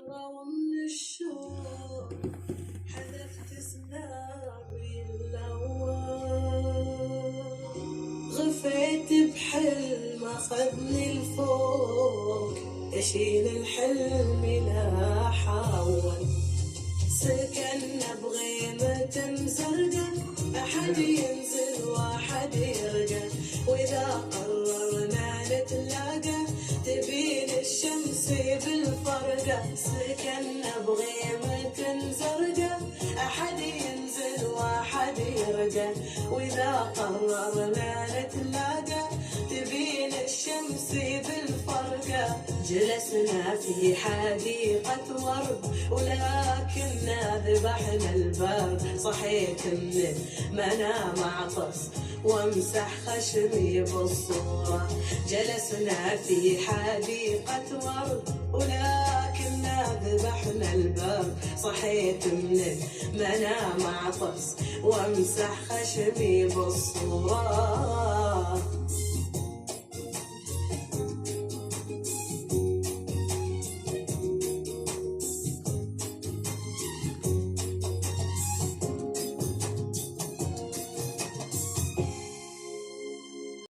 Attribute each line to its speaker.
Speaker 1: ومن الشوق حذفت سنابي الأول، غفيت بحلم أخذني لفوق، أشيل الحلم لا حاول، سكننا بغيمة مزرقة، أحد ينزل وأحد يرقى، وإذا قررنا نتلاقى تبين الشمس بالفرقة، سكننا بغيمة زرقاء، أحد ينزل وأحد يرقى، وإذا قررنا نتلاقى تبين الشمس بالفرقة. جلسنا في حديقة ورد ولكننا ذبحنا الباب، صحيت من المنام عطس وامسح خشمي بالصورة. جلسنا في حديقة ورد ولكننا ذبحنا الباب، صحيت من المنام عطس وامسح خشمي بالصورة.